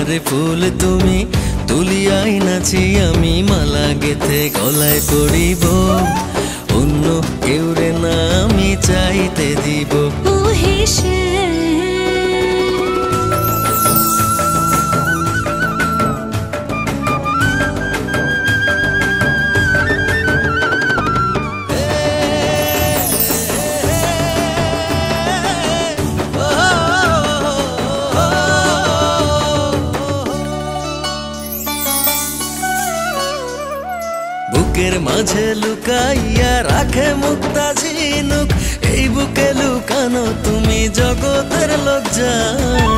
ভান্ডারে ফুল তুমি তুলিয়াই নাচি আমি মালা গেথে গলায় পড়িব অন্য কেউরে না আমি চাইতে দিব বুকের মাঝে লুকাইয়া রাখে মুক্তা ঝিনুক এই বুকে লুকানো তুমি জগতের লোক জানো